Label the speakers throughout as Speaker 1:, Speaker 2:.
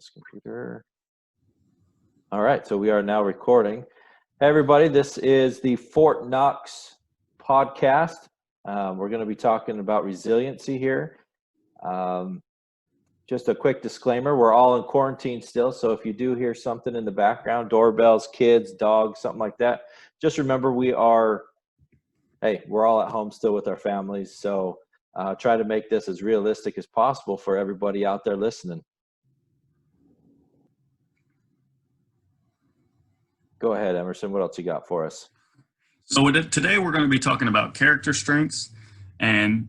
Speaker 1: this computer. All right, so we are now recording. Hey, everybody, this is the Fort Knox podcast. We're going to be talking about resiliency here. Just a quick disclaimer, we're all in quarantine still, so if you do hear something in the background, doorbells, kids, dogs, something like that, just remember we're all at home still with our families, so try to make this as realistic as possible for everybody out there listening. Go ahead, Emerson. What else you got for us?
Speaker 2: So today we're going to be talking about character strengths, and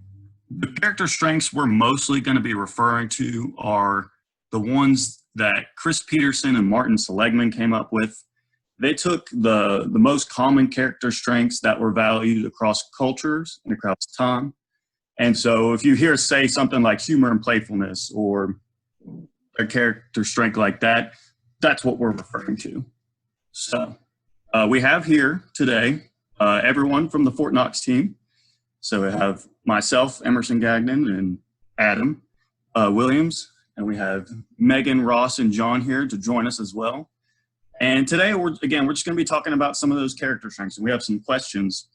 Speaker 2: the character strengths we're mostly going to be referring to are the ones that Chris Peterson and Martin Seligman came up with. They took the most common character strengths that were valued across cultures and across time. And so if you hear us say something like humor and playfulness or a character strength like that, that's what we're referring to. So we have here today everyone from the Fort Knox team. So we have myself, Emerson Gagnon, and Adam Williams, and we have Megan, Ross, and John here to join us as well. And today, we're just going to be talking about some of those character strengths, and we have some questions.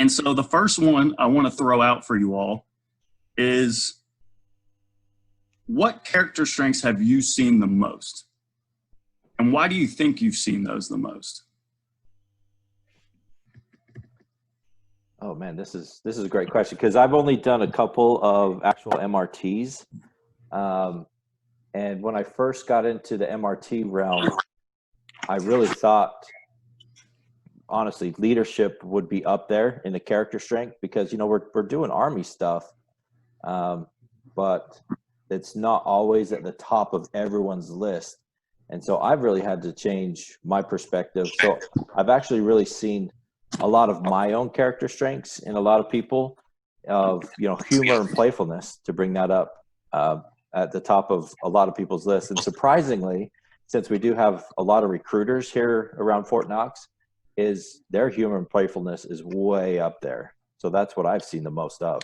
Speaker 2: And so the first one I want to throw out for you all is, what character strengths have you seen the most? And why do you think you've seen those the most?
Speaker 1: Oh man, this is a great question because I've only done a couple of actual MRTs. And when I first got into the MRT realm, I really thought, honestly, leadership would be up there in the character strength because, you know, we're doing Army stuff, but it's not always at the top of everyone's list. And so I've really had to change my perspective. So I've actually really seen a lot of my own character strengths in a lot of people of, you know, humor and playfulness to bring that up at the top of a lot of people's lists. And surprisingly, since we do have a lot of recruiters here around Fort Knox, is their humor and playfulness is way up there. So that's what I've seen the most of.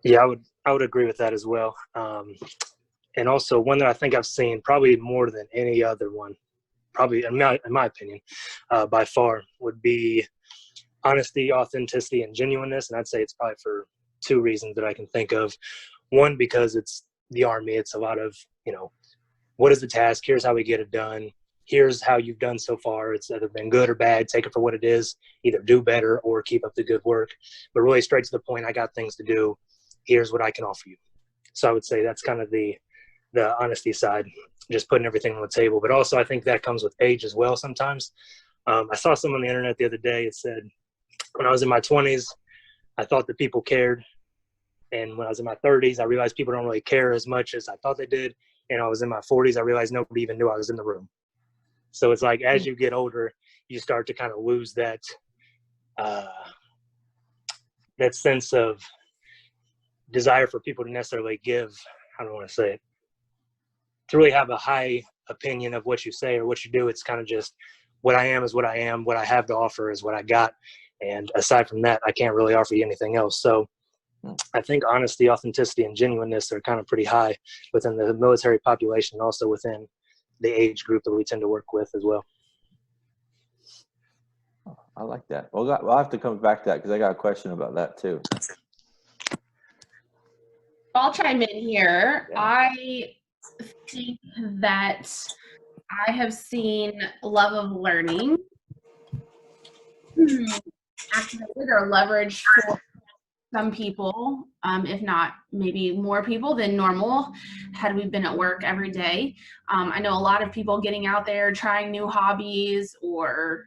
Speaker 3: Yeah, I would agree with that as well. And also one that I think I've seen probably more than any other one, probably in my opinion, by far, would be honesty, authenticity, and genuineness. And I'd say it's probably for two reasons that I can think of. One, because it's the Army. It's a lot of, you know, what is the task? Here's how we get it done. Here's how you've done so far. It's either been good or bad. Take it for what it is. Either do better or keep up the good work. But really straight to the point, I got things to do. Here's what I can offer you. So I would say that's kind of the honesty side, just putting everything on the table. But also I think that comes with age as well sometimes. I saw something on the internet the other day. It said, when I was in my 20s, I thought that people cared. And when I was in my 30s, I realized people don't really care as much as I thought they did. And I was in my 40s, I realized nobody even knew I was in the room. So it's like, as you get older, you start to kind of lose that sense of desire for people to necessarily give, how do I want to say it, to really have a high opinion of what you say or what you do. It's kind of just, what I am is what I am. What I have to offer is what I got. And aside from that, I can't really offer you anything else. So I think honesty, authenticity, and genuineness are kind of pretty high within the military population, also within the age group that we tend to work with as well.
Speaker 1: I like that. We'll have to come back to that because I got a question about that too.
Speaker 4: I'll chime in here. Yeah. I think that I have seen love of learning activated or leveraged for some people, if not maybe more people than normal, had we been at work every day. I know a lot of people getting out there, trying new hobbies or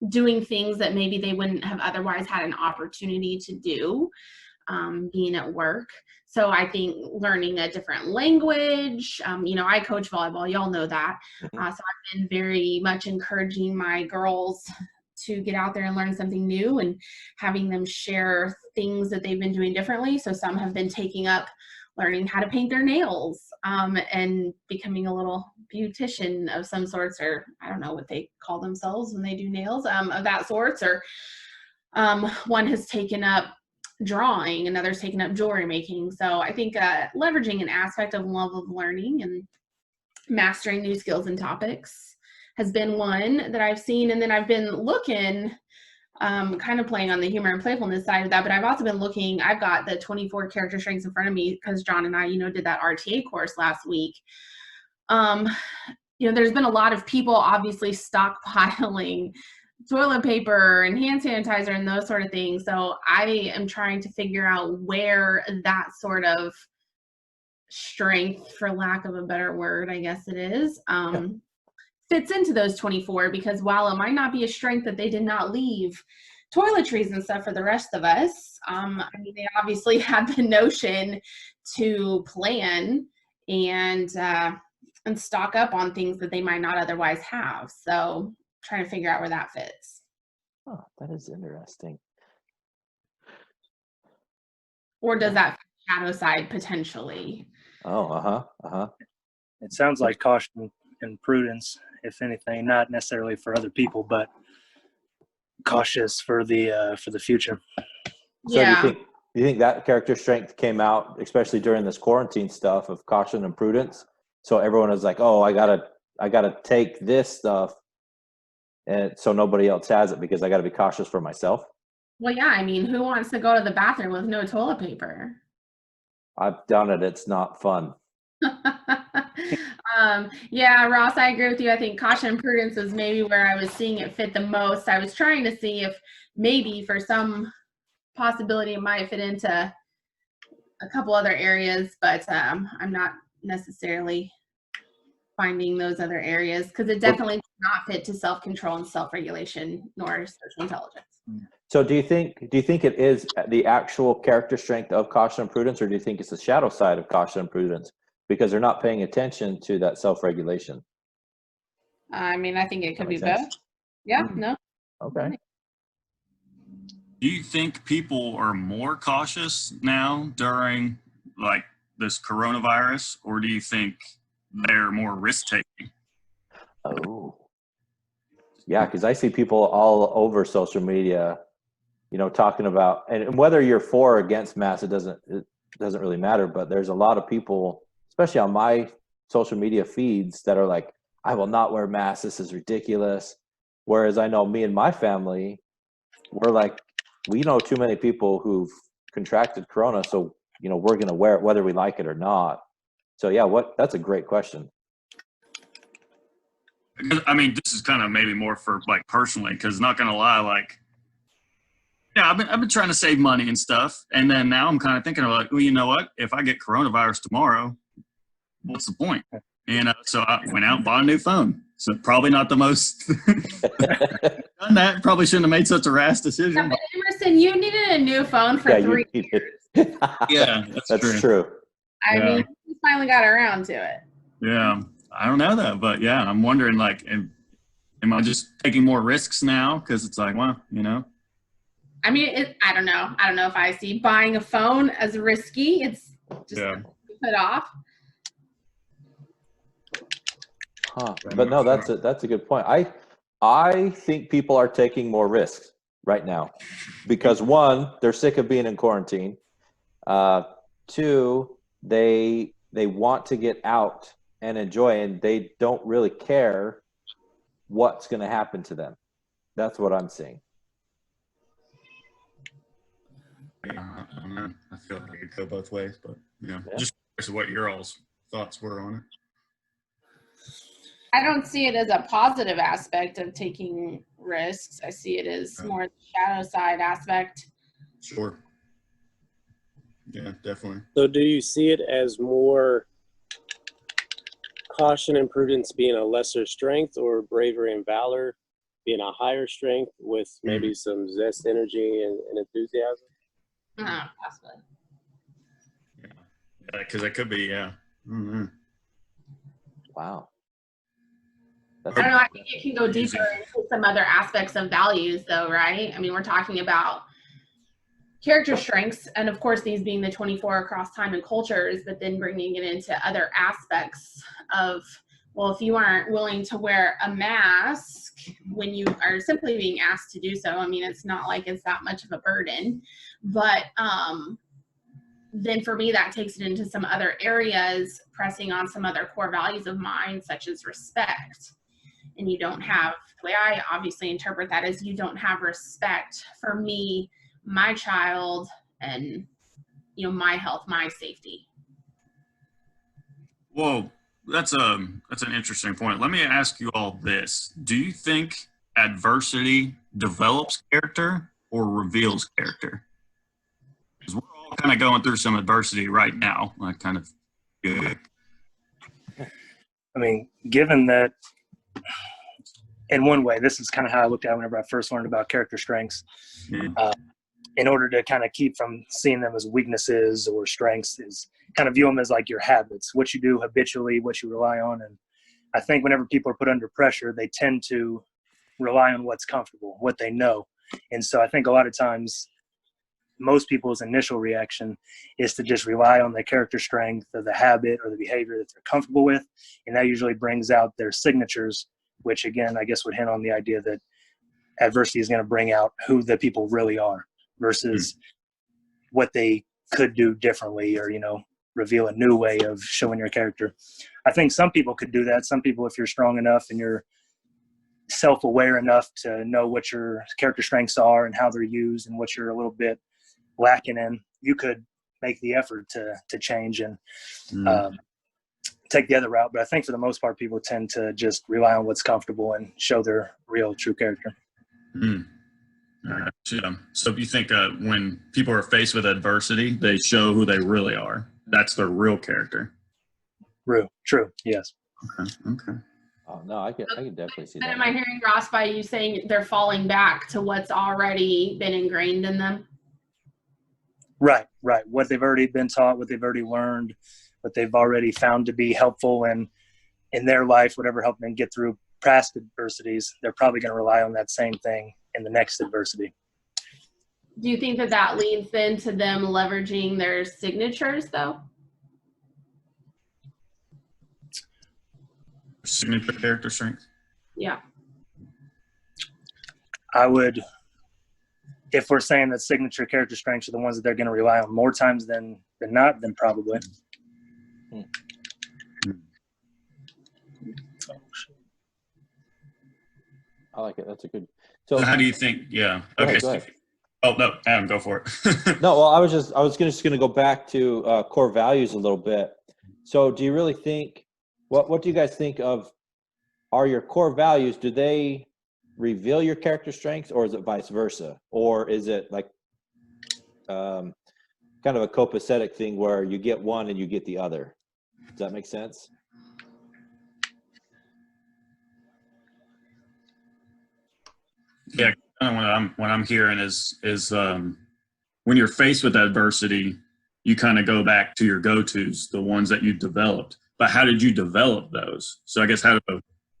Speaker 4: doing things that maybe they wouldn't have otherwise had an opportunity to do, being at work. So I think learning a different language, you know, I coach volleyball, y'all know that. So I've been very much encouraging my girls to get out there and learn something new and having them share things that they've been doing differently. So some have been taking up learning how to paint their nails and becoming a little beautician of some sorts, or I don't know what they call themselves when they do nails, of that sorts. Or one has taken up drawing, another's taken up jewelry making. So I think leveraging an aspect of love of learning and mastering new skills and topics has been one that I've seen. And then I've been looking, kind of playing on the humor and playfulness side of that, but I've also been looking, I've got the 24 character strengths in front of me because John and I, did that RTA course last week. There's been a lot of people obviously stockpiling toilet paper and hand sanitizer and those sort of things. So I am trying to figure out where that sort of strength, for lack of a better word, I guess it is, fits into those 24, because while it might not be a strength that they did not leave toiletries and stuff for the rest of us, they obviously had the notion to plan and stock up on things that they might not otherwise have. So trying to figure out where that fits.
Speaker 1: Oh, that is interesting.
Speaker 4: Or does that shadow side potentially?
Speaker 1: Oh,
Speaker 3: It sounds like caution and prudence, if anything, not necessarily for other people, but cautious for the future.
Speaker 1: So do you think that character strength came out, especially during this quarantine stuff, of caution and prudence? So everyone was like, "Oh, I gotta take this stuff, and so nobody else has it because I gotta be cautious for myself."
Speaker 4: Well, yeah, who wants to go to the bathroom with no toilet paper?
Speaker 1: I've done it. It's not fun.
Speaker 4: Yeah, Ross, I agree with you. I think caution and prudence is maybe where I was seeing it fit the most. I was trying to see if maybe for some possibility it might fit into a couple other areas, but I'm not necessarily finding those other areas because it definitely does not fit to self-control and self-regulation nor social intelligence.
Speaker 1: So do you think it is the actual character strength of caution and prudence, or do you think it's the shadow side of caution and prudence because they're not paying attention to that self-regulation?
Speaker 4: I think it could be
Speaker 1: sense?
Speaker 4: both. Yeah, no.
Speaker 1: Okay.
Speaker 2: Do you think people are more cautious now during like this coronavirus, or do you think they're more risk-taking?
Speaker 1: Oh, yeah, because I see people all over social media, talking about, and whether you're for or against masks, it doesn't really matter. But there's a lot of people, especially on my social media feeds, that are like, "I will not wear masks. This is ridiculous." Whereas I know me and my family, we're like, we know too many people who've contracted corona, so we're going to wear it whether we like it or not. So yeah, that's a great question.
Speaker 2: This is kind of maybe more for like personally, because not gonna lie, like, yeah, I've been trying to save money and stuff, and then now I'm kind of thinking about, well, you know what? If I get coronavirus tomorrow, what's the point? So I went out and bought a new phone. So probably not the most done that. Probably shouldn't have made such a rash decision.
Speaker 4: Yeah, but Emerson, you needed a new phone for 3 years.
Speaker 2: Yeah, that's true.
Speaker 4: You finally got around to it.
Speaker 2: Yeah, I don't know though, but yeah, I'm wondering, like, am I just taking more risks now? Because it's like, well,
Speaker 4: I don't know. I don't know if I see buying a phone as risky. It's just put off.
Speaker 1: Huh. But no, that's a good point. I think people are taking more risks right now because, one, they're sick of being in quarantine. Two, they want to get out and enjoy, and they don't really care what's going to happen to them. That's what I'm seeing.
Speaker 2: Yeah, I feel like it could go both ways, but just curious what your all's thoughts were on it.
Speaker 4: I don't see it as a positive aspect of taking risks. I see it as more the shadow side aspect.
Speaker 2: Sure. Yeah, definitely.
Speaker 5: So do you see it as more caution and prudence being a lesser strength, or bravery and valor being a higher strength with maybe some zest, energy, and enthusiasm?
Speaker 4: Possibly.
Speaker 2: Yeah, because it could be, yeah. Mm-hmm.
Speaker 1: Wow.
Speaker 4: I don't know. I think it can go deeper into some other aspects of values, though, right? We're talking about character strengths, and of course, these being the 24 across time and cultures, but then bringing it into other aspects of Well, if you aren't willing to wear a mask when you are simply being asked to do so, I mean, it's not like it's that much of a burden. But then for me, that takes it into some other areas, pressing on some other core values of mine, such as respect. And you don't have, the way I obviously interpret that is you don't have respect for me, my child, and, you know, my health, my safety.
Speaker 2: Well, that's an interesting point. Let me ask you all this. Do you think adversity develops character or reveals character? Because we're all kind of going through some adversity right now. Like kind of good.
Speaker 3: I mean, given that, in one way, this is kind of how I looked at it whenever I first learned about character strengths.
Speaker 2: Yeah.
Speaker 3: In order to kind of keep from seeing them as weaknesses or strengths, is kind of view them as like your habits, what you do habitually, what you rely on. And I think whenever people are put under pressure, they tend to rely on what's comfortable, what they know. And so I think a lot of times most people's initial reaction is to just rely on the character strength or the habit or the behavior that they're comfortable with. And that usually brings out their signatures, which again, I guess would hint on the idea that adversity is going to bring out who the people really are versus what they could do differently, or, you know, reveal a new way of showing your character. I think some people could do that. Some people, if you're strong enough and you're self-aware enough to know what your character strengths are and how they're used and what you're a little bit lacking in, you could make the effort to change and take the other route. But I think for the most part, people tend to just rely on what's comfortable and show their real true character.
Speaker 2: Yeah. So you think when people are faced with adversity, they show who they really are. That's their real character.
Speaker 3: True. Yes.
Speaker 2: Okay.
Speaker 1: Oh no, I can definitely see
Speaker 4: And
Speaker 1: that.
Speaker 4: am I hearing, Ross, by you saying they're falling back to what's already been ingrained in them?
Speaker 3: Right. What they've already been taught, what they've already learned, what they've already found to be helpful in their life, whatever helped them get through past adversities, they're probably going to rely on that same thing in the next adversity.
Speaker 4: Do you think that leads then to them leveraging their signatures, though?
Speaker 2: Signature character strength?
Speaker 4: Yeah.
Speaker 3: I would, if we're saying that signature character strengths are the ones that they're going to rely on more times than not, then probably.
Speaker 1: I like it. That's a good.
Speaker 2: So how do you think? Yeah.
Speaker 1: Go
Speaker 2: Okay.
Speaker 1: ahead.
Speaker 2: Oh no, Adam, go for it.
Speaker 1: No, well, I was just going to go back to core values a little bit. So, do you really think? What do you guys think of? Are your core values? Do they reveal your character strengths, or is it vice versa, or is it like kind of a copacetic thing where you get one and you get the other? Does that make sense?
Speaker 2: Yeah, kind of what I'm hearing is when you're faced with adversity, you kind of go back to your go-tos, the ones that you developed. But how did you develop those? So I guess the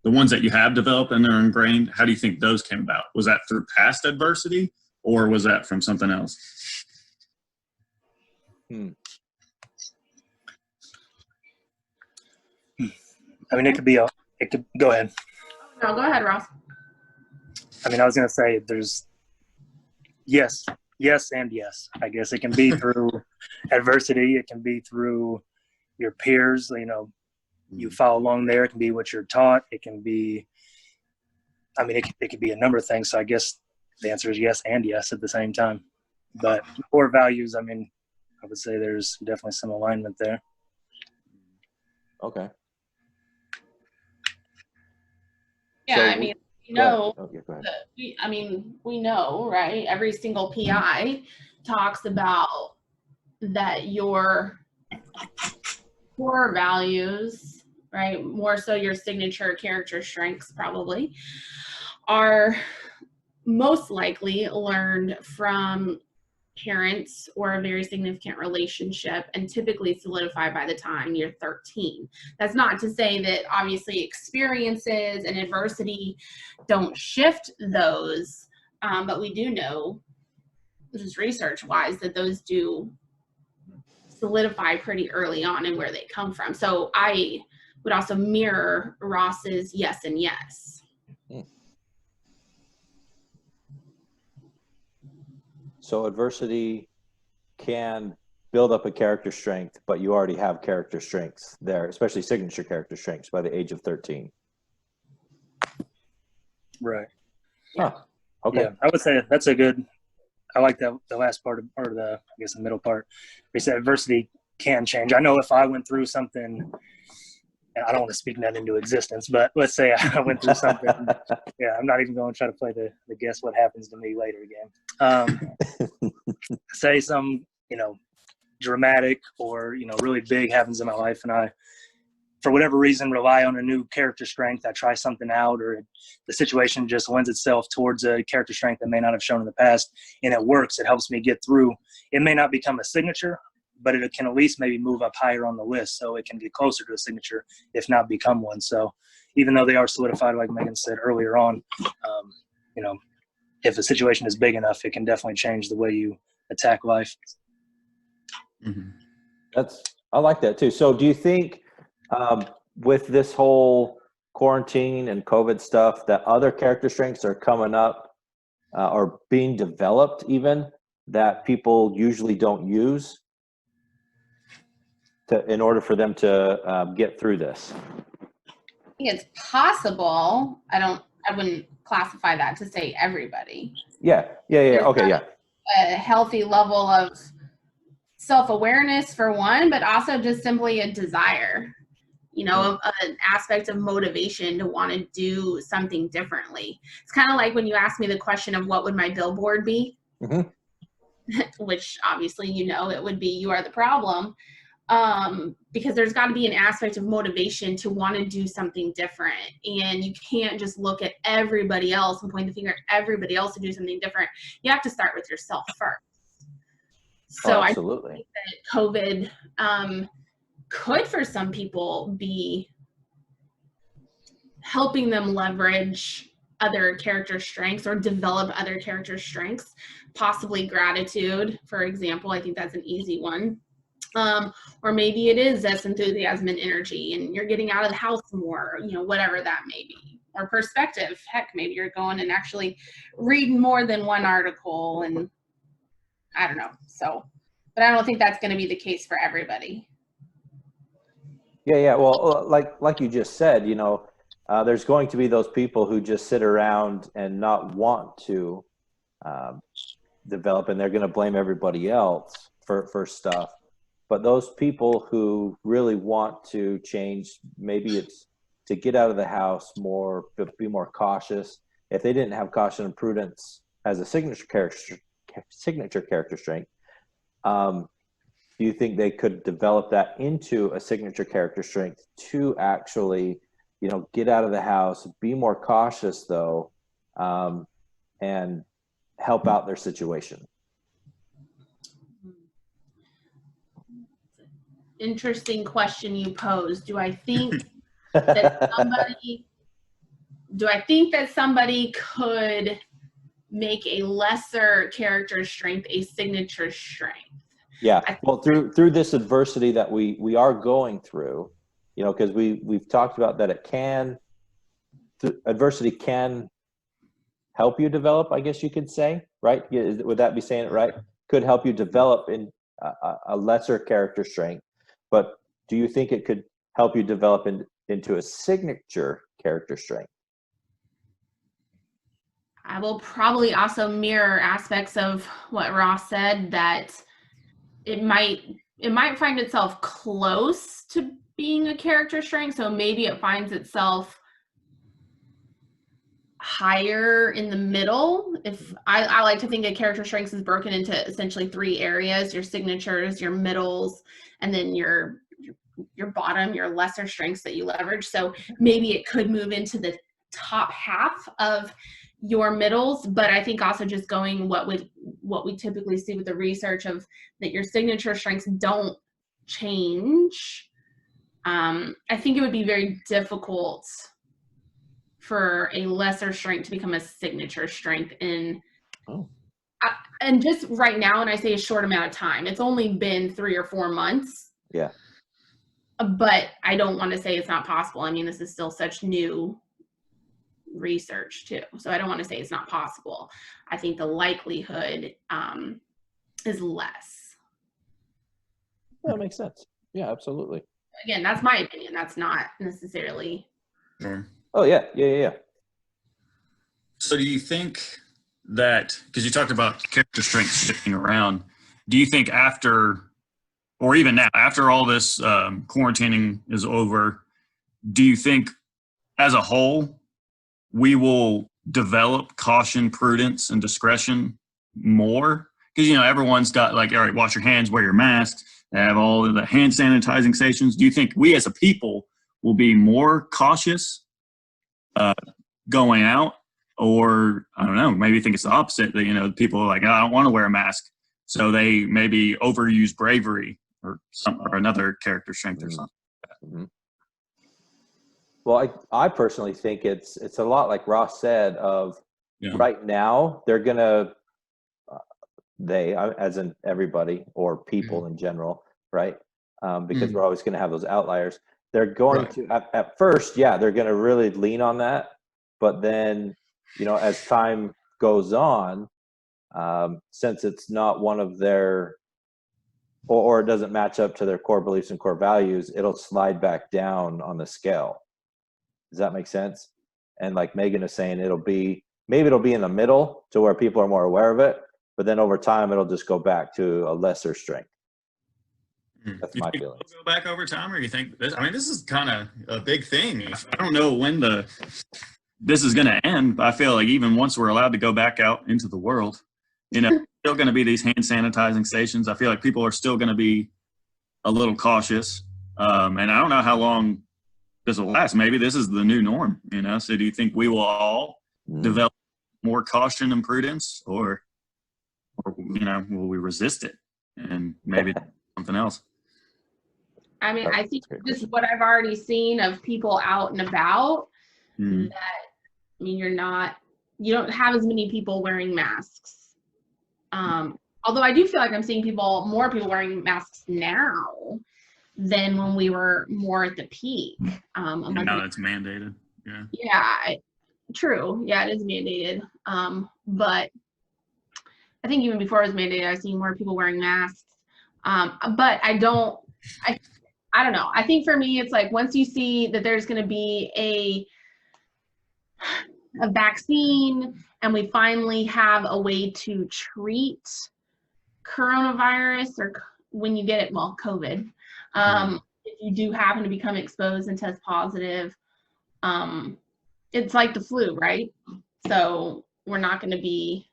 Speaker 2: ones that you have developed and they're ingrained, how do you think those came about? Was that through past adversity, or was that from something else?
Speaker 3: I mean, it could go ahead.
Speaker 4: No, go ahead, Ross.
Speaker 3: I mean, I was going to say there's yes, and yes. I guess it can be through adversity. It can be through your peers. You know, you follow along there. It can be what you're taught. It can be, I mean, it could be a number of things. So I guess the answer is yes and yes at the same time. But core values, I mean, I would say there's definitely some alignment there.
Speaker 1: Okay.
Speaker 4: Yeah,
Speaker 1: So
Speaker 4: I mean, we know.
Speaker 1: go ahead.
Speaker 4: We know, right? Every single PI talks about that your core values, right? More so your signature character strengths probably are most likely learned from parents or a very significant relationship, and typically solidify by the time you're 13. That's not to say that obviously experiences and adversity don't shift those, but we do know, just research wise, that those do solidify pretty early on and where they come from. So I would also mirror Ross's yes and yes.
Speaker 1: So adversity can build up a character strength, but you already have character strengths there, especially signature character strengths by the age of 13.
Speaker 3: Right.
Speaker 1: Huh. Okay.
Speaker 3: Yeah, I would say that's a good. I like that the last part of, or the I guess the middle part. We said adversity can change. I know if I went through something, and I don't want to speak that into existence, but let's say I went through something. Yeah, I'm not even going to try to play the guess what happens to me later game. Say some, dramatic or, really big happens in my life, and I, for whatever reason, rely on a new character strength. I try something out, or the situation just lends itself towards a character strength that may not have shown in the past, and it works. It helps me get through. It may not become a signature, but it can at least maybe move up higher on the list, so it can get closer to a signature, if not become one. So even though they are solidified, like Megan said earlier on, if a situation is big enough, it can definitely change the way you attack life.
Speaker 2: Mm-hmm.
Speaker 1: I like that too. So do you think with this whole quarantine and COVID stuff that other character strengths are coming up or being developed even that people usually don't use in order for them to get through this?
Speaker 4: I think it's possible. I wouldn't classify that to say everybody.
Speaker 1: Yeah. Okay, yeah.
Speaker 4: A healthy level of self-awareness for one, but also just simply a desire, an aspect of motivation to want to do something differently. It's kind of like when you ask me the question of what would my billboard be, which obviously, it would be you are the problem. Because there's got to be an aspect of motivation to want to do something different. And you can't just look at everybody else and point the finger at everybody else to do something different. You have to start with yourself first. So
Speaker 1: absolutely.
Speaker 4: I think that COVID could, for some people, be helping them leverage other character strengths or develop other character strengths, possibly gratitude, for example. I think that's an easy one. Or maybe it is zest, enthusiasm, and energy, and you're getting out of the house more, whatever that may be. Or perspective. Heck, maybe you're going and actually reading more than one article, and I don't know. So, but I don't think that's going to be the case for everybody.
Speaker 1: Yeah. Well, like you just said, there's going to be those people who just sit around and not want to develop, and they're going to blame everybody else for stuff. But those people who really want to change, maybe it's to get out of the house more, be more cautious. If they didn't have caution and prudence as a signature character strength, do you think they could develop that into a signature character strength to actually, get out of the house, be more cautious though, and help out their situation?
Speaker 4: Interesting question you posed. Do I think that somebody could make a lesser character strength a signature strength?
Speaker 1: Yeah. Well, through this adversity that we are going through, because we've talked about that adversity can help you develop, I guess you could say, right? Would that be saying it right? Could help you develop in a lesser character strength. But do you think it could help you develop into a signature character strength?
Speaker 4: I will probably also mirror aspects of what Ross said, that it might find itself close to being a character strength. So maybe it finds itself higher in the middle. If I like to think of character strengths is broken into essentially 3 areas: your signatures, your middles, and then your bottom, your lesser strengths that you leverage. So maybe it could move into the top half of your middles, but I think also just going what we typically see with the research of that your signature strengths don't change. I think it would be very difficult for a lesser strength to become a signature strength and just right now, and I say a short amount of time, it's only been 3 or 4 months.
Speaker 1: Yeah.
Speaker 4: but I don't want to say it's not possible. I mean, this is still such new research too, so I don't want to say it's not possible. I think the likelihood is less.
Speaker 1: That makes sense. Yeah, absolutely.
Speaker 4: Again, that's my opinion. That's not necessarily.
Speaker 2: Sure.
Speaker 1: Oh yeah.
Speaker 2: So do you think that, because you talked about character strengths shifting around, do you think after, or even now, after all this quarantining is over, do you think as a whole, we will develop caution, prudence, and discretion more? Because, you know, everyone's got like, all right, wash your hands, wear your mask, they have all of the hand sanitizing stations. Do you think we as a people will be more cautious going out? Or, I don't know, maybe think it's the opposite, that, you know, people are like, oh, I don't want to wear a mask. So they maybe overuse bravery or another character strength or something.
Speaker 1: Mm-hmm. Well, I personally think it's a lot like Ross said of right now, they're going to, as in everybody or people in general, right? Because we're always going to have those outliers. They're going to, at first, they're going to really lean on that. But then, you know, as time goes on, since it's not one of their, or it doesn't match up to their core beliefs and core values, it'll slide back down on the scale. Does that make sense? And like Megan is saying, maybe it'll be in the middle to where people are more aware of it, but then over time, it'll just go back to a lesser strength. That's my feeling.
Speaker 2: Go back over time, or you think this? I mean, this is kind of a big thing. I don't know when this is going to end. But I feel like even once we're allowed to go back out into the world, you know, still going to be these hand sanitizing stations. I feel like people are still going to be a little cautious, and I don't know how long this will last. Maybe this is the new norm. You know, so do you think we will all develop more caution and prudence, or you know, will we resist it and maybe something else?
Speaker 4: I mean, I think just what I've already seen of people out and about, that, I mean, you don't have as many people wearing masks. Although I do feel like I'm seeing more people wearing masks now than when we were more at the peak.
Speaker 2: Now it's mandated. Yeah.
Speaker 4: Yeah, true. Yeah, it is mandated. But I think even before it was mandated, I've seen more people wearing masks. But I don't know. I think for me, it's like once you see that there's going to be a vaccine and we finally have a way to treat coronavirus, or when you get it, well, COVID, if you do happen to become exposed and test positive, it's like the flu, right? So we're not going to be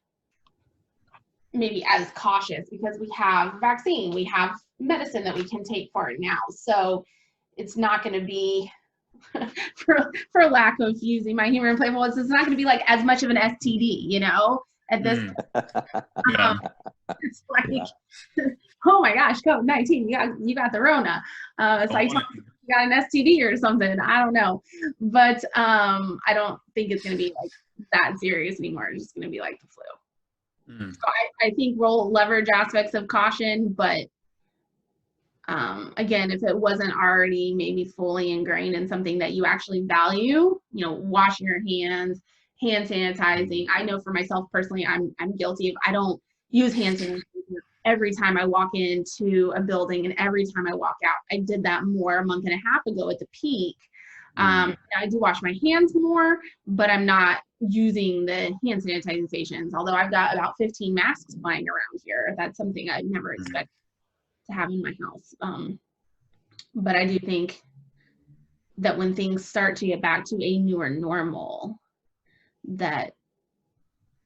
Speaker 4: maybe as cautious because we have vaccine, we have medicine that we can take for it now. So it's not going to be, for lack of using my humor and playful, it's not going to be like as much of an STD, you know, at this it's like, oh my gosh, COVID-19, you got the Rona. It's like you got an STD or something. I don't know, but I don't think it's going to be like that serious anymore. It's just going to be like the flu. So I think we'll leverage aspects of caution, but again, if it wasn't already maybe fully ingrained in something that you actually value, you know, washing your hands, hand sanitizing. I know for myself personally, I'm guilty of, I don't use hand sanitizer every time I walk into a building and every time I walk out. I did that more a month and a half ago at the peak. I do wash my hands more, but I'm not using the hand sanitizing stations, although I've got about 15 masks flying around here. That's something I'd never expect to have in my house. But I do think that when things start to get back to a newer normal, that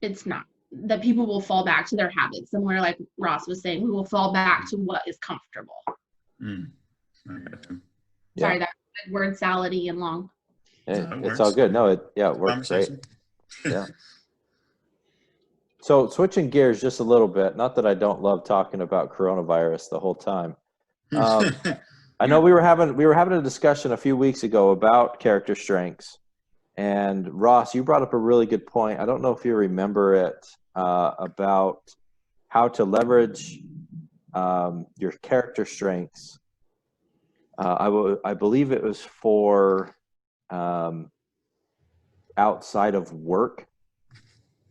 Speaker 4: it's not, that people will fall back to their habits. Similar, like Ross was saying, we will fall back to what is comfortable. Sorry, that word salad-y and long.
Speaker 1: It's all good. No, it works great. Yeah. So switching gears just a little bit, not that I don't love talking about coronavirus the whole time. I know we were having a discussion a few weeks ago about character strengths, and Ross, you brought up a really good point. I don't know if you remember it, about how to leverage your character strengths I believe it was for outside of work.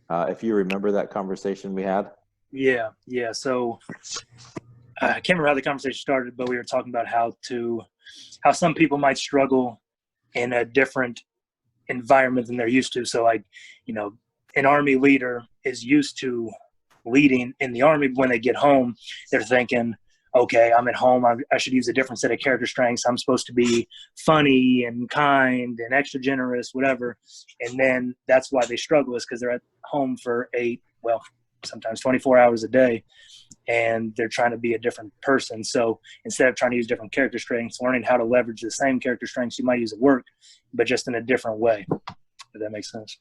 Speaker 1: If you remember that conversation we had.
Speaker 3: Yeah. So I can't remember how the conversation started, but we were talking about how some people might struggle in a different environment than they're used to. So like, an Army leader is used to leading in the Army. When they get home, they're thinking, okay, I'm at home. I should use a different set of character strengths. I'm supposed to be funny and kind and extra generous, whatever. And then that's why they struggle, is because they're at home for sometimes 24 hours a day, and they're trying to be a different person. So instead of trying to use different character strengths, learning how to leverage the same character strengths you might use at work, but just in a different way. If that makes sense.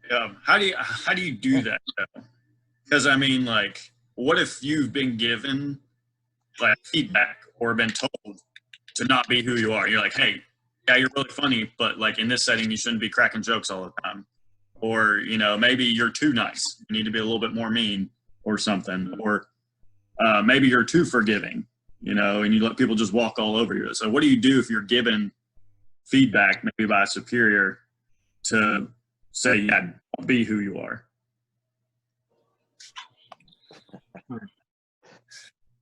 Speaker 2: Yeah. How do you do that though? Because I mean, like, what if you've been given like feedback or been told to not be who you are? You're like, hey, yeah, you're really funny, but like in this setting, you shouldn't be cracking jokes all the time. Or, maybe you're too nice. You need to be a little bit more mean or something. Or maybe you're too forgiving, and you let people just walk all over you. So what do you do if you're given feedback, maybe by a superior, to say, yeah, don't be who you are?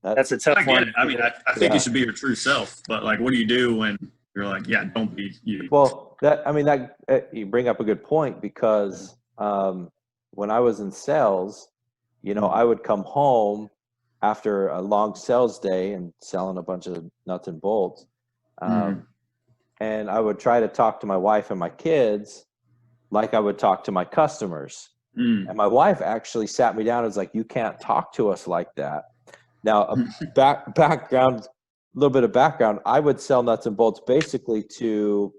Speaker 3: That's a tough one.
Speaker 2: I mean, I think you should be your true self, but like, what do you do when you're like, yeah, don't be you?
Speaker 1: Well, you bring up a good point, because when I was in sales, I would come home after a long sales day and selling a bunch of nuts and bolts. And I would try to talk to my wife and my kids like I would talk to my customers. And my wife actually sat me down and was like, you can't talk to us like that. Now, a little bit of background, I would sell nuts and bolts basically to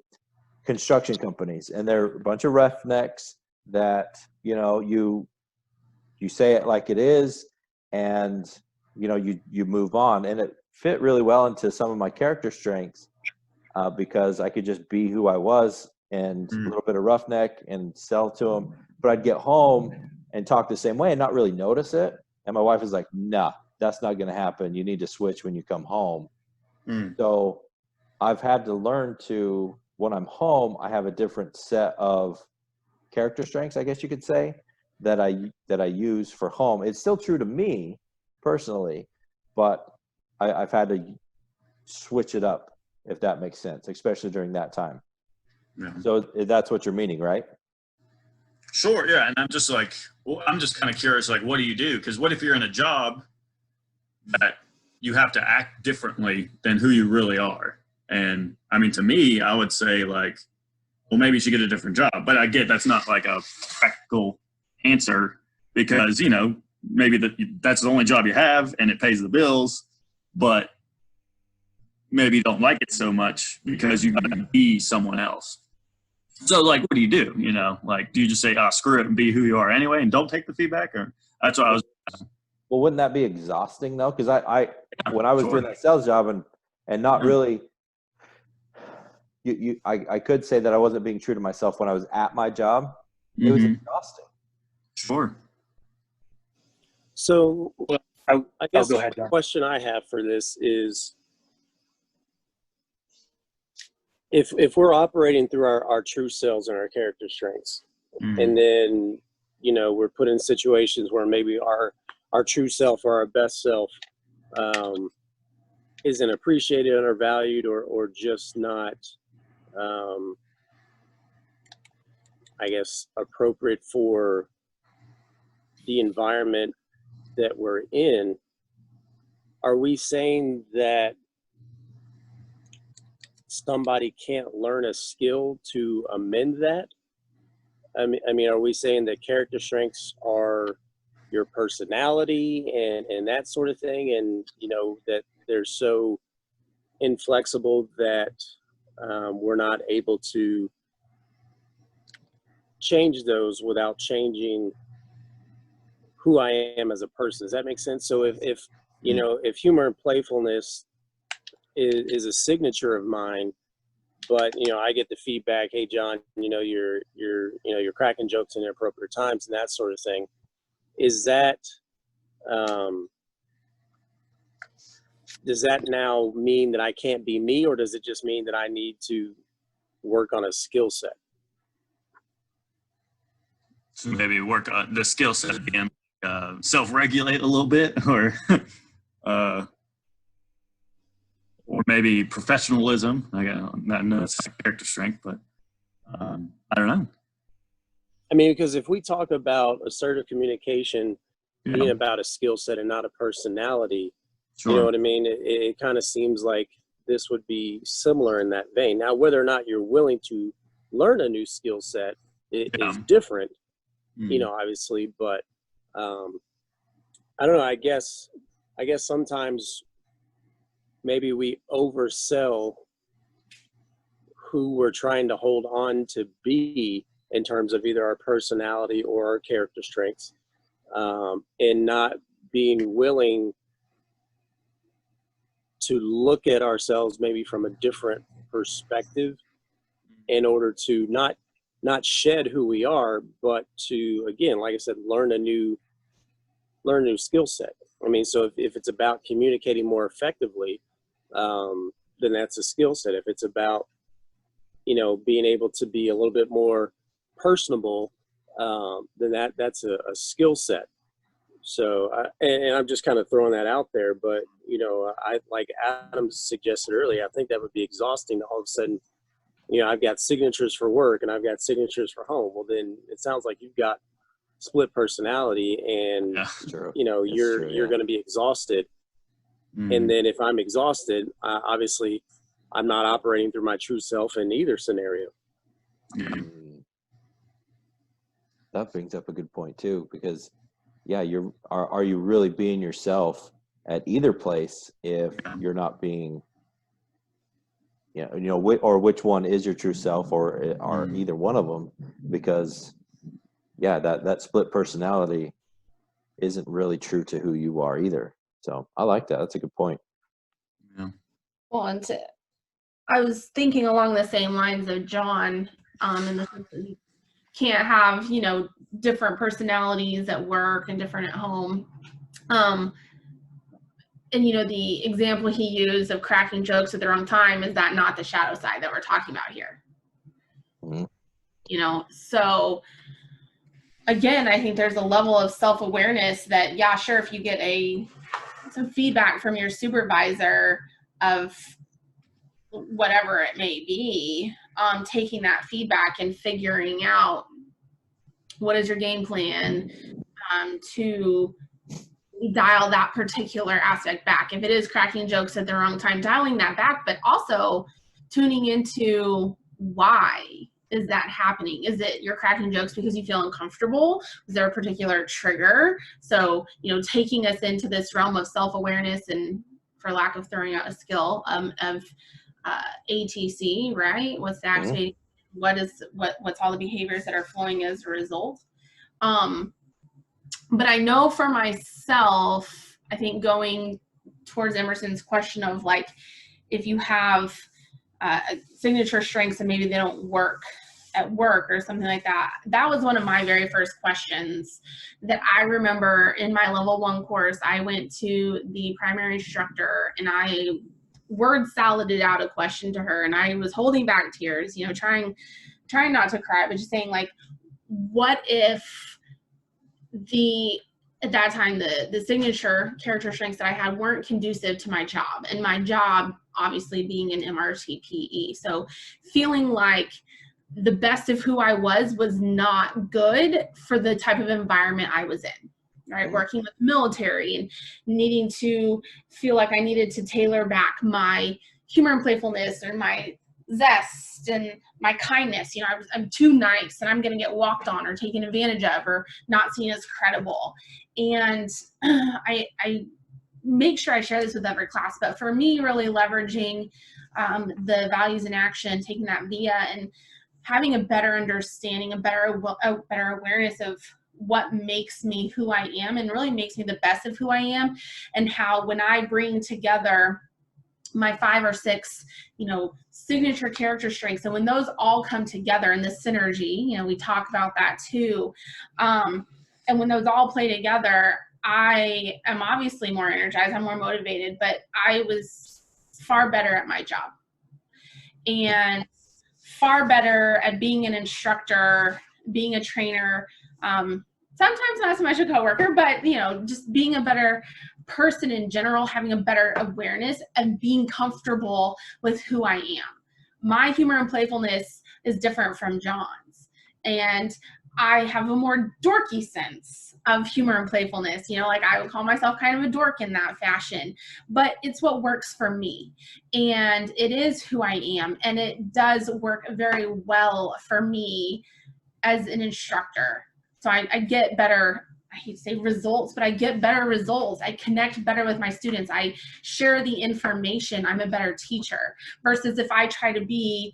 Speaker 1: construction companies, and they're a bunch of roughnecks that, you say it like it is, and, you move on. And it fit really well into some of my character strengths, because I could just be who I was and a little bit of roughneck and sell to them. But I'd get home and talk the same way and not really notice it. And my wife was like, nah, that's not going to happen. You need to switch when you come home. So I've had to learn to, when I'm home, I have a different set of character strengths, I guess you could say, that I use for home. It's still true to me personally, but I've had to switch it up, if that makes sense, especially during that time.
Speaker 2: Yeah.
Speaker 1: So that's what you're meaning, right?
Speaker 2: Sure. Yeah. And I'm just kind of curious, like, what do you do? Because what if you're in a job that you have to act differently than who you really are? And I mean, to me, I would say, like, well, maybe you should get a different job. But I get that's not like a practical answer, because, maybe that's the only job you have and it pays the bills, but maybe you don't like it so much because you got to be someone else. So, like, what do you do? Like, do you just say, screw it and be who you are anyway and don't take the feedback? Or that's what I was.
Speaker 1: Well, wouldn't that be exhausting though? Because when I was doing that sales job and not really, I could say that I wasn't being true to myself when I was at my job. It was exhausting.
Speaker 2: Sure.
Speaker 5: So I guess
Speaker 3: go ahead,
Speaker 5: the
Speaker 3: John.
Speaker 5: question I have for this is, if we're operating through our true selves and our character strengths, and then, we're put in situations where maybe our true self or our best self isn't appreciated or valued, or just not, I guess, appropriate for the environment that we're in, are we saying that somebody can't learn a skill to amend that? I mean, are we saying that character strengths are your personality and that sort of thing, and that they're so inflexible that we're not able to change those without changing who I am as a person? Does that make sense? So if humor and playfulness is a signature of mine, but I get the feedback, hey John, you're cracking jokes in inappropriate times and that sort of thing. Is that does that now mean that I can't be me, or does it just mean that I need to work on a skill set?
Speaker 2: So maybe work on the skill set again, self-regulate a little bit, or or maybe professionalism. I know it's a character strength, but I don't know.
Speaker 5: I mean, because if we talk about assertive communication being about a skill set and not a personality,
Speaker 2: Sure.
Speaker 5: you know what I mean? It kind of seems like this would be similar in that vein. Now, whether or not you're willing to learn a new skill set is different, you know, obviously, but I don't know. I guess sometimes maybe we oversell who we're trying to hold on to be in terms of either our personality or our character strengths, and not being willing to look at ourselves maybe from a different perspective in order to not shed who we are, but to, again, like I said, learn a new skill set. I mean, so if it's about communicating more effectively, then that's a skill set. If it's about, you know, being able to be a little bit more personable, then that's a skill set. So, and I'm just kind of throwing that out there, but, you know, I, like Adam suggested earlier, I think that would be exhausting to all of a sudden, you know, I've got signatures for work and I've got signatures for home. Well, then it sounds like you've got split personality, and you know, you're going to be exhausted. And then if I'm exhausted, obviously I'm not operating through my true self in either scenario.
Speaker 1: That brings up a good point too, because are you really being yourself at either place if you're not being, or which one is your true self, or are either one of them? Because that split personality isn't really true to who you are either. So I like that. That's a good point.
Speaker 2: Yeah.
Speaker 4: Well, I was thinking along the same lines of John, in the sense that you can't have, you know, different personalities at work and different at home. And, you know, the example he used of cracking jokes at the wrong time, is that not the shadow side that we're talking about here?
Speaker 1: Mm-hmm.
Speaker 4: You know, so again, I think there's a level of self-awareness that, yeah, sure, if you get some feedback from your supervisor of whatever it may be, taking that feedback and figuring out what is your game plan to dial that particular aspect back. If it is cracking jokes at the wrong time, dialing that back, but also tuning into why is that happening? Is it you're cracking jokes because you feel uncomfortable? Is there a particular trigger? So, you know, taking us into this realm of self-awareness, and for lack of throwing out a skill, of ATC, right? What's the activating? What's all the behaviors that are flowing as a result? But I know for myself, I think going towards Emerson's question of, like, if you have signature strengths and maybe they don't work at work or something like that, that was one of my very first questions that I remember in my level 1 course. I went to the primary instructor and I word saladed out a question to her, and I was holding back tears, you know, trying not to cry, but just saying, like, what if at that time, the signature character strengths that I had weren't conducive to my job, and my job obviously being an MRTPE. So feeling like the best of who I was not good for the type of environment I was in, right? Working with the military and needing to feel like I needed to tailor back my humor and playfulness and my zest and my kindness. You know, I'm too nice and I'm going to get walked on or taken advantage of or not seen as credible. And I make sure I share this with every class, but for me, really leveraging the values in action, taking that via and having a better understanding, a better awareness of what makes me who I am and really makes me the best of who I am, and how when I bring together my 5 or 6, you know, signature character strengths, and when those all come together in this synergy, you know, we talk about that too, and when those all play together, I am obviously more energized, I'm more motivated, but I was far better at my job and far better at being an instructor, being a trainer, sometimes not so much a coworker, but just being a better person in general, having a better awareness and being comfortable with who I am. My humor and playfulness is different from John's, and I have a more dorky sense of humor and playfulness. Like I would call myself kind of a dork in that fashion, but it's what works for me. And it is who I am. And it does work very well for me as an instructor. So I get better, I hate to say results, but I get better results. I connect better with my students. I share the information. I'm a better teacher versus if I try to be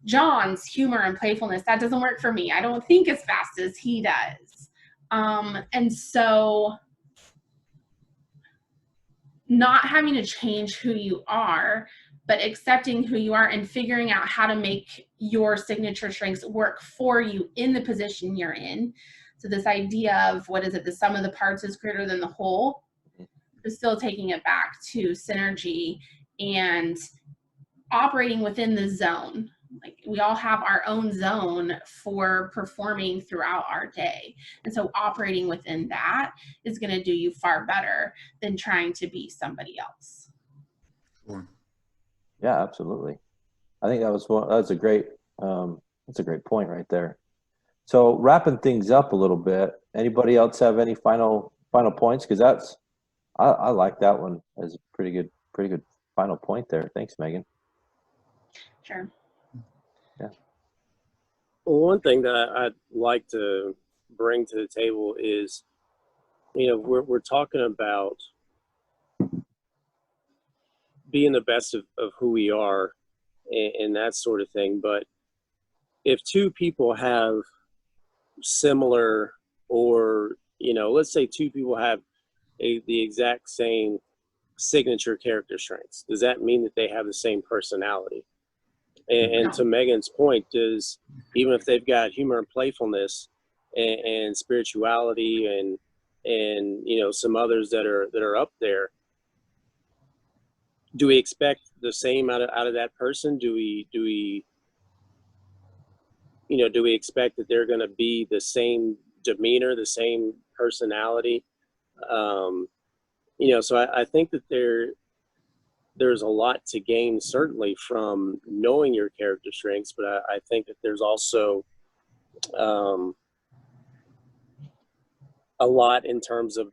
Speaker 4: John's humor and playfulness, that doesn't work for me. I don't think as fast as he does. And so not having to change who you are, but accepting who you are and figuring out how to make your signature strengths work for you in the position you're in. So this idea of the sum of the parts is greater than the whole, is still taking it back to synergy and operating within the zone. Like we all have our own zone for performing throughout our day. And so operating within that is going to do you far better than trying to be somebody else.
Speaker 2: Sure.
Speaker 1: Yeah, absolutely. I think that's a great point right there. So wrapping things up a little bit, anybody else have any final points? Because I like that one as a pretty good final point there. Thanks, Megan.
Speaker 4: Sure.
Speaker 1: Yeah.
Speaker 5: Well, one thing that I'd like to bring to the table is, we're talking about being the best of who we are and that sort of thing. But if two people have similar, or, let's say two people have the exact same signature character strengths, does that mean that they have the same personality? And to Megan's point, is even if they've got humor and playfulness and spirituality and some others that are up there, do we expect the same out of that person? Do we expect that they're going to be the same demeanor, the same personality? So I think that there's a lot to gain, certainly, from knowing your character strengths, but I think that there's also a lot in terms of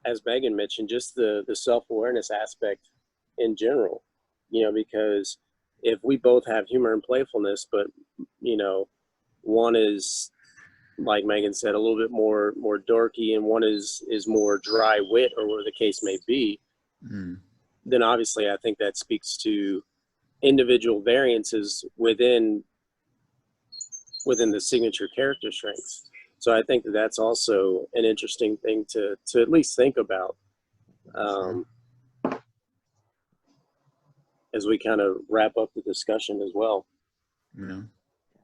Speaker 5: as Megan mentioned, just the self-awareness aspect in general, because if we both have humor and playfulness, but, one is, like Megan said, a little bit more dorky, and one is more dry wit, or whatever the case may be, then obviously I think that speaks to individual variances within the signature character strengths. So I think that that's also an interesting thing to at least think about as we kind of wrap up the discussion as well.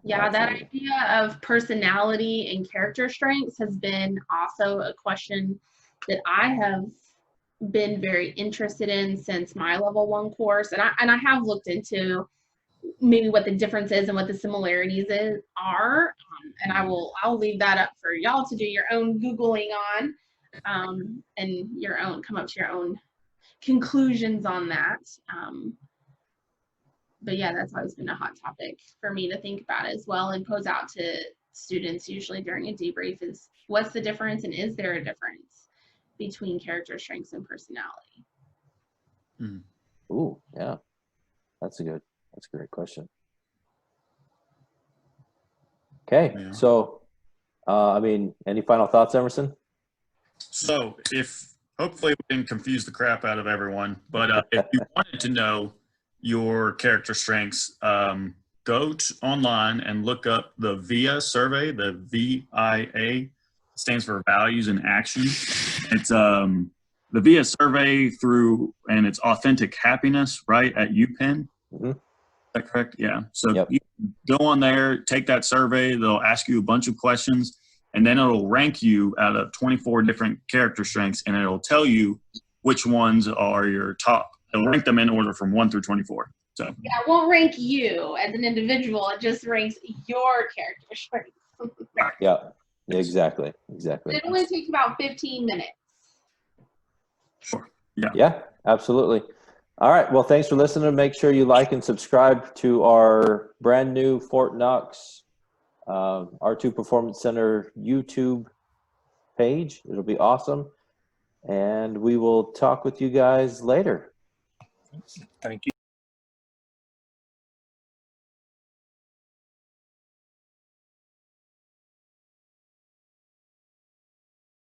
Speaker 4: Yeah, that idea of personality and character strengths has been also a question that I have been very interested in since my level 1 course, and I have looked into maybe what the difference is and what the similarities are, and I'll leave that up for y'all to do your own Googling on, and come up to your own conclusions on that. But yeah, that's always been a hot topic for me to think about as well and pose out to students usually during a debrief is what's the difference, and is there a difference between character strengths and personality?
Speaker 1: Ooh, yeah. That's a great question. Okay. Yeah. So, any final thoughts, Emerson?
Speaker 2: So hopefully we didn't confuse the crap out of everyone, but if you wanted to know your character strengths, go online and look up the VIA survey. The VIA stands for Values in Action. It's the VIA survey and it's Authentic Happiness, right, at UPenn. Mm-hmm. Is that correct? Yeah. So You go on there, take that survey. They'll ask you a bunch of questions, and then it'll rank you out of 24 different character strengths, and it'll tell you which ones are your top. It'll rank them in order from 1 through 24. So
Speaker 4: Yeah, it won't rank you as an individual. It just ranks your character strengths.
Speaker 1: Yeah, exactly.
Speaker 4: It only takes about 15 minutes.
Speaker 2: sure. Yeah.
Speaker 1: Yeah, absolutely. All right. Well, thanks for listening. Make sure you like and subscribe to our brand new Fort Knox R2 Performance Center YouTube page. It'll be awesome. And we will talk with you guys later.
Speaker 3: Thank you.